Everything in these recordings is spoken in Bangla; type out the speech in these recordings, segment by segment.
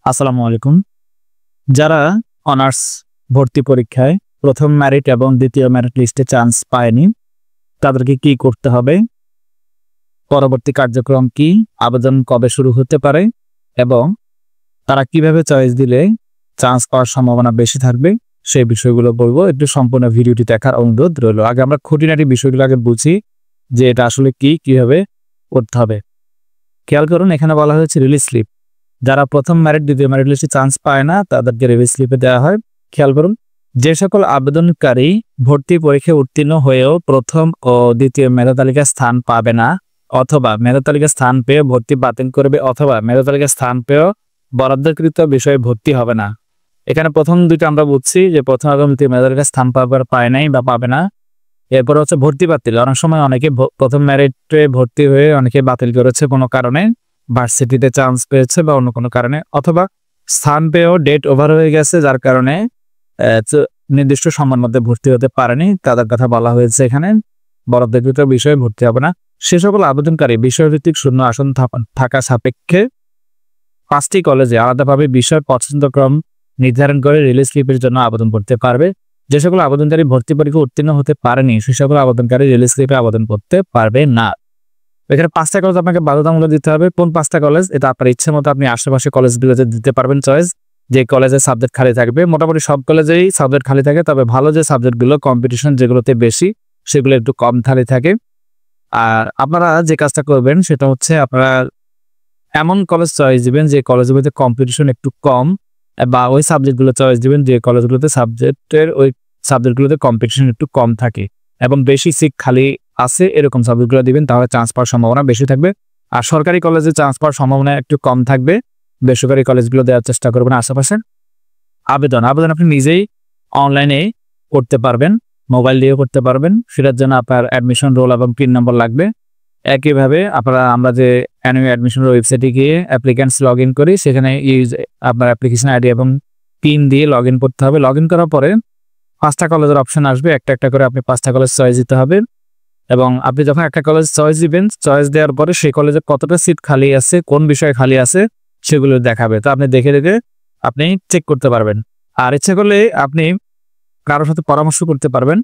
আসসালামু আলাইকুম। যারা অনার্স ভর্তি পরীক্ষায় প্রথম মেরিট এবং দ্বিতীয় মেরিট লিস্টে চান্স পায়নি তাদেরকে কি করতে হবে, পরবর্তী কার্যক্রম কি, আবেদন কবে শুরু হতে পারে এবং তারা কিভাবে চয়েস দিলে চান্স পাওয়ার সম্ভাবনা বেশি থাকবে সেই বিষয়গুলো বলবো। একটু সম্পূর্ণ ভিডিওটি দেখার অনুরোধ রইল। আগে আমরা খুঁটিনাটি বিষয়গুলো আগে বুঝি যে এটা আসলে কি, কিভাবে করতে হবে। খেয়াল করুন, এখানে বলা হয়েছে রিলিজ স্লিপ। যারা প্রথম মেরিট দ্বিতীয় মেরিট লিস্টে চান্স পায় না তাদেরকে রিলিজ স্লিপে দেওয়া হয়। খেয়াল করুন, যে সকল আবেদনকারী ভর্তি পরীক্ষায় উত্তীর্ণ হয়েও প্রথম ও দ্বিতীয় মেধা তালিকায় স্থান পাবে না, অথবা মেধা তালিকায় স্থান পেয়ে ভর্তি বাতিল করবে, অথবা মেধা তালিকায় স্থান পেয়েও বরাদ্দকৃত বিষয়ে ভর্তি হবে না। এখানে প্রথম দুইটা আমরা বুঝছি যে প্রথম এবং দ্বিতীয় মেধা তালিকায় স্থান পায় নাই বা পাবে না। এরপর হচ্ছে ভর্তি বাতিল। অনেক সময় অনেকে প্রথম মেরিটে ভর্তি হয়ে অনেকে বাতিল করেছে কোনো কারণে, ভার্সিটিতে চান্স পেয়েছে বা অন্য কোনো কারণে, অথবা স্থান পেয়েও ডেট ওভার হয়ে গেছে যার কারণে নির্দিষ্ট সময়ের মধ্যে ভর্তি হতে পারেনি, তাদের কথা বলা হয়েছে। এখানে বরাদ্দকৃত বিষয়ে ভর্তি হবে না। সে সকল আবেদনকারী বিষয়ভিত্তিক শূন্য আসন থাকা সাপেক্ষে 5টি কলেজে আলাদাভাবে বিষয় পছন্দক্রম নির্ধারণ করে রিলিজ স্লিপের জন্য আবেদন করতে পারবে। যে সকল আবেদনকারী ভর্তি পরীক্ষা উত্তীর্ণ হতে পারেনি সে সকল আবেদনকারী রিলিজ স্লিপে আবেদন করতে পারবে না। এখানে 5টা কলেজ আপনাকে বাধ্যতামূলক দিতে হবে। কোন 5টা কলেজ? এটা আপনার ইচ্ছে মতো আপনি আশেপাশে কলেজগুলোতে দিতে পারবেন চয়েস, যে কলেজে সাবজেক্ট খালি থাকবে। মোটামুটি সব কলেজেই সাবজেক্ট খালি থাকে, তবে ভালো যে সাবজেক্টগুলো কম্পিটিশন যেগুলোতে বেশি সেগুলো একটু কম খালি থাকে। আর আপনারা যে কাজটা করবেন সেটা হচ্ছে আপনারা এমন কলেজ চয়েস দিবেন যে কলেজগুলোতে কম্পিটিশন একটু কম, বা ওই সাবজেক্টগুলো চয়েস দিবেন যে কলেজগুলোতে সাবজেক্টগুলোতে কম্পিটিশন একটু কম থাকে এবং বেশি সিট খালি আছে, এরকম সাবজেক্টগুলো দিবেন, তাহলে চান্স পাওয়ার সম্ভাবনা বেশি থাকবে। আর সরকারি কলেজে চান্স পাওয়ার সম্ভাবনা একটু কম থাকবে, বেসরকারি কলেজগুলো দেওয়ার চেষ্টা করবেন আশেপাশে। আবেদন আপনি নিজেই অনলাইনে করতে পারবেন, মোবাইল দিয়ে করতে পারবেন। সেটার জন্য আপনার অ্যাডমিশন রোল এবং পিন নম্বর লাগবে। একইভাবে আমরা যে অ্যানুয়াল অ্যাডমিশনের ওয়েবসাইটে গিয়ে অ্যাপ্লিক্যান্টস লগ ইন করি, সেখানে আপনার অ্যাপ্লিকেশন আইডি এবং পিন দিয়ে লগ ইন করতে হবে। লগ ইন করার পরে 5টা কলেজের অপশন আসবে, একটা একটা করে আপনি 5টা কলেজ চয়েস দিতে হবে। এবং আপনি যখন একটা কলেজ চয়েস দিবেন, চয়েস দেওয়ার পরে সেই কলেজে কতটা সিট খালি আছে, কোন বিষয়ে খালি আছে সেগুলো দেখাবে। তো আপনি দেখে আপনি চেক করতে পারবেন। আর ইচ্ছে করলে আপনি কারোর সাথে পরামর্শ করতে পারবেন।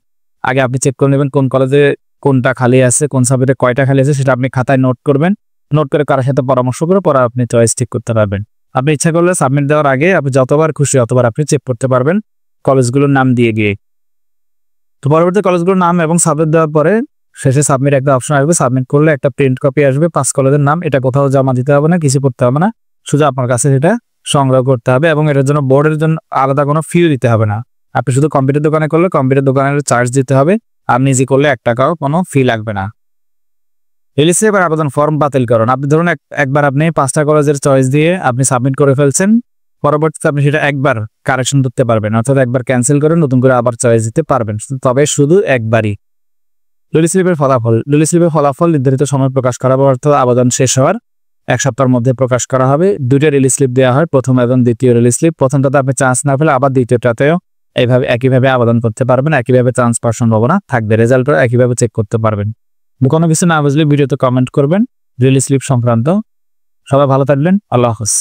আগে আপনি চেক করে নেবেন কোন কলেজে কোনটা খালি আছে, কোন সাবজেক্টে কয়টা খালি আছে, সেটা আপনি খাতায় নোট করবেন। নোট করে কারোর সাথে পরামর্শ করে পরে আপনি চয়েস ঠিক করতে পারবেন। আপনি ইচ্ছা করলে সাবমিট দেওয়ার আগে আপনি যতবার খুশি অতবার আপনি চেক করতে পারবেন কলেজগুলোর নাম দিয়ে গিয়ে। তো পরবর্তী কলেজগুলোর নাম এবং সাবমিট দেওয়ার পরে শেষে সাবমিট একটা অপশন আসবে। সাবমিট করলে একটা প্রিন্ট কপি আসবে 5 কলেজের নাম। এটা কোথাও জমা দিতে হবে না, কিছু করতে হবে না, শুধু আপনার কাছে সেটা সংগ্রহ করতে হবে। এবং এটার জন্য বোর্ডের জন্য আলাদা কোনো ফিও দিতে হবে না। আপনি শুধু কম্পিউটার দোকানে করলে কম্পিউটার দোকানের চার্জ দিতে হবে, আর নিজে করলে 1 টাকাও কোনো ফি লাগবে না। রিলিজ স্লিপের আবেদন ফর্ম বাতিলকরণ। আপনি ধরুন একবার আপনি 5টা কলেজের চয়েস দিয়ে আপনি সাবমিট করে ফেলছেন, পরবর্তীতে আপনি সেটা একবার কারেকশন করতে পারবেন, অর্থাৎ একবার ক্যান্সেল করে নতুন করে আবার চয়েস দিতে পারবেন, তবে শুধু একবারই। রিলিজ স্লিপের ফলাফল নির্ধারিত সময় প্রকাশ করা হবে, অর্থাৎ আবেদন শেষ হওয়ার 1 সপ্তাহের মধ্যে প্রকাশ করা হবে। 2টা রিলিজ স্লিপ দেওয়া হয়, প্রথম এবং দ্বিতীয় রিলিজ স্লিপ। প্রথমটাতে আপনি চান্স না পেলে আবার দ্বিতীয়টাতেও একইভাবে আবেদন করতে পারবেন, একইভাবে চান্স পাওয়ার সম্ভাবনা থাকবে, রেজাল্টও একইভাবে চেক করতে পারবেন। কোনো কিছু না বুঝলে ভিডিওতে কমেন্ট করবেন রিলিজ স্লিপ সংক্রান্ত। সবাই ভালো থাকবেন, আল্লাহ হাফেজ।